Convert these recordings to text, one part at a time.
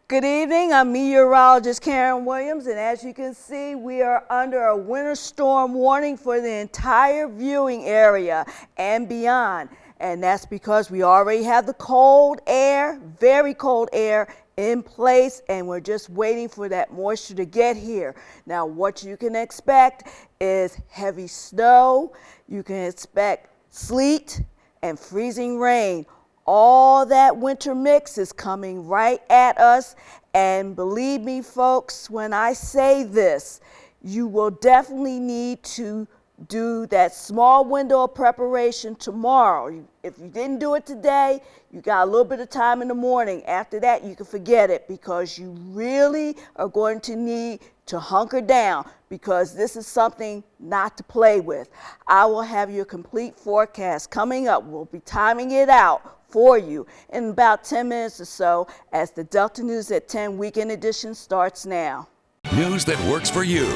Good evening, I'm meteorologist Karen Williams, and as you can see, we are under a winter storm warning for the entire viewing area and beyond. And that's because we already have the cold air, very cold air in place, and we're just waiting for that moisture to get here. Now, what you can expect is heavy snow, you can expect sleet and freezing rain. All that winter mix is coming right at us, and believe me folks, when I say this, you will definitely need to do that small window of preparation tomorrow. If you didn't do it today, you got a little bit of time in the morning. After that, you can forget it, because you really are going to need to hunker down, because this is something not to play with. I will have your complete forecast coming up. We'll be timing it out for you in about 10 minutes or so as the Delta News at 10 Weekend Edition starts now. News that works for you.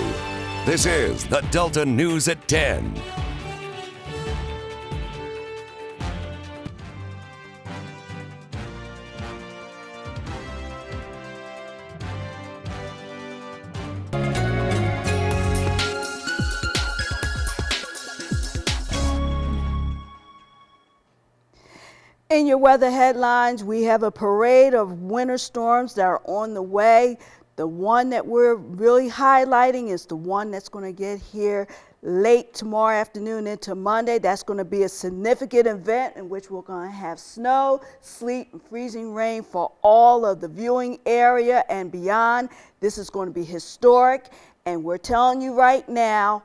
This is the Delta News at 10. In your weather headlines, we have a parade of winter storms that are on the way. The one that we're really highlighting is the one that's going to get here late tomorrow afternoon into Monday. That's going to be a significant event in which we're going to have snow, sleet, and freezing rain for all of the viewing area and beyond. This is going to be historic, and we're telling you right now,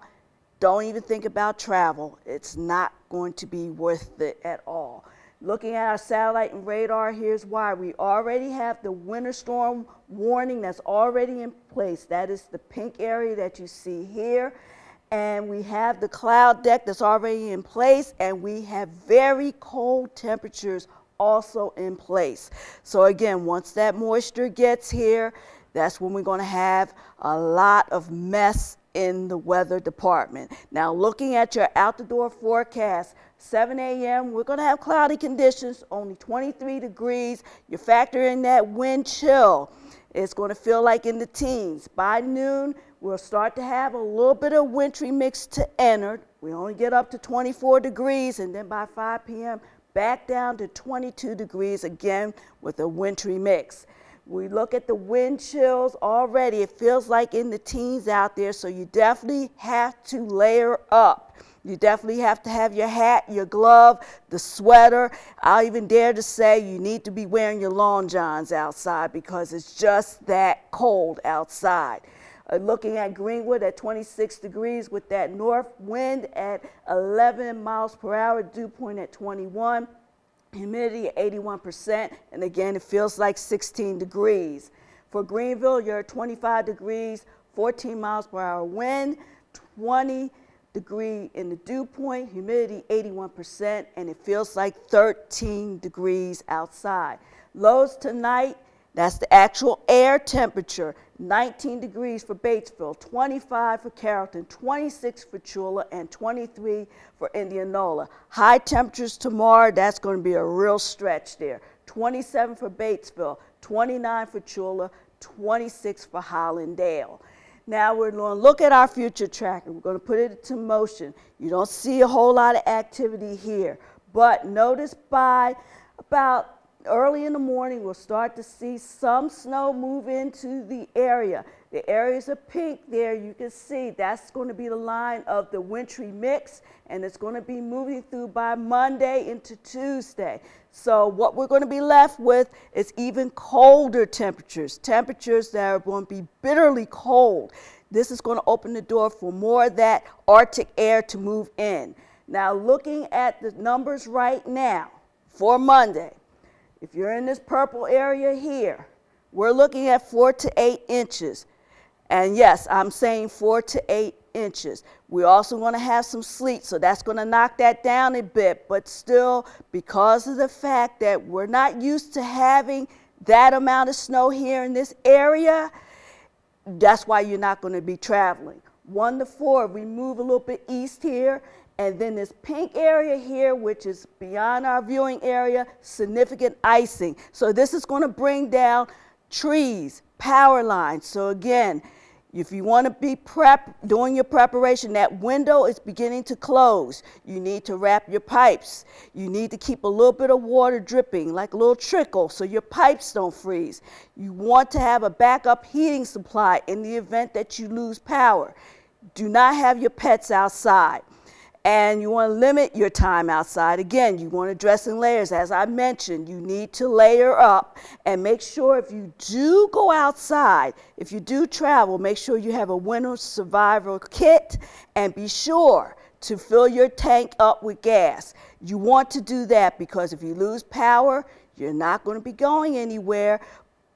don't even think about travel. It's not going to be worth it at all. Looking at our satellite and radar, here's why. We already have the winter storm warning that's already in place. That is the pink area that you see here. And we have the cloud deck that's already in place, and we have very cold temperatures also in place. So again, once that moisture gets here, that's when we're going to have a lot of mess in the weather department. Now, looking at your out-the-door forecast, 7 a.m., we're going to have cloudy conditions, only 23 degrees. You factor in that wind chill, it's going to feel like in the teens. By noon, we'll start to have a little bit of wintry mix to enter. We only get up to 24 degrees, and then by 5 p.m., back down to 22 degrees again with a wintry mix. We look at the wind chills already. It feels like in the teens out there, so you definitely have to layer up. You definitely have to have your hat, your glove, the sweater. I'll even dare to say you need to be wearing your long johns outside, because it's just that cold outside. Looking at Greenwood at 26 degrees with that north wind at 11 miles per hour, dew point at 21. Humidity at 81%, and again, it feels like 16 degrees. For Greenville, you're at 25 degrees, 14 miles per hour wind, 20 degree in the dew point, humidity 81%, and it feels like 13 degrees outside. Lows tonight, that's the actual air temperature, 19 degrees for Batesville, 25 for Carrollton, 26 for Chula, and 23 for Indianola. High temperatures tomorrow, that's going to be a real stretch there. 27 for Batesville, 29 for Chula, 26 for Hollandale. Now we're going to look at our future tracker. We're going to put it into motion. You don't see a whole lot of activity here, but notice by about early in the morning, we'll start to see some snow move into the area. The areas are pink there. You can see that's going to be the line of the wintry mix, and it's going to be moving through by Monday into Tuesday. So what we're going to be left with is even colder temperatures, temperatures that are going to be bitterly cold. This is going to open the door for more of that Arctic air to move in. Now, looking at the numbers right now for Monday, if you're in this purple area here, we're looking at 4 to 8 inches. And yes, I'm saying 4 to 8 inches. We're also going to have some sleet, so that's going to knock that down a bit. But still, because of the fact that we're not used to having that amount of snow here in this area, that's why you're not going to be traveling. 1 to 4, we move a little bit east here. And then this pink area here, which is beyond our viewing area, significant icing. So this is going to bring down trees, power lines. So again, if you want to be doing your preparation, that window is beginning to close. You need to wrap your pipes. You need to keep a little bit of water dripping, like a little trickle, so your pipes don't freeze. You want to have a backup heating supply in the event that you lose power. Do not have your pets outside. And you want to limit your time outside. Again, you want to dress in layers. As I mentioned, you need to layer up and make sure if you do go outside, if you do travel, make sure you have a winter survival kit and be sure to fill your tank up with gas. You want to do that because if you lose power, you're not going to be going anywhere,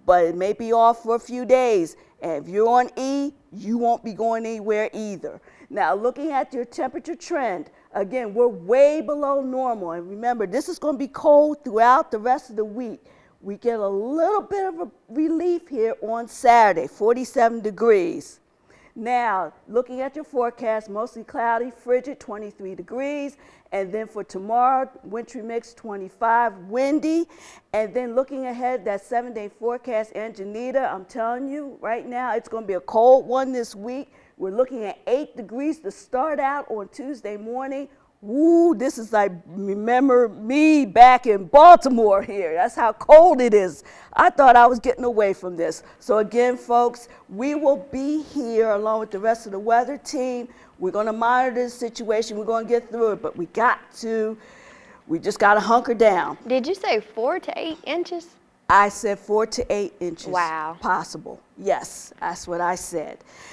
but it may be off for a few days. And if you're on E, you won't be going anywhere either. Now, looking at your temperature trend, again, we're way below normal. And remember, this is going to be cold throughout the rest of the week. We get a little bit of a relief here on Saturday, 47 degrees. Now, looking at your forecast, mostly cloudy, frigid, 23 degrees. And then for tomorrow, wintry mix, 25, windy. And then looking ahead, that 7-day forecast, Anjanita, I'm telling you right now, it's going to be a cold one this week. We're looking at 8 degrees to start out on Tuesday morning. Woo, this is like, remember me back in Baltimore here. That's how cold it is. I thought I was getting away from this. So again, folks, we will be here along with the rest of the weather team. We're going to monitor this situation. We're going to get through it, but we just got to hunker down. Did you say 4 to 8 inches? I said 4 to 8 inches. Wow. Possible. Yes, that's what I said.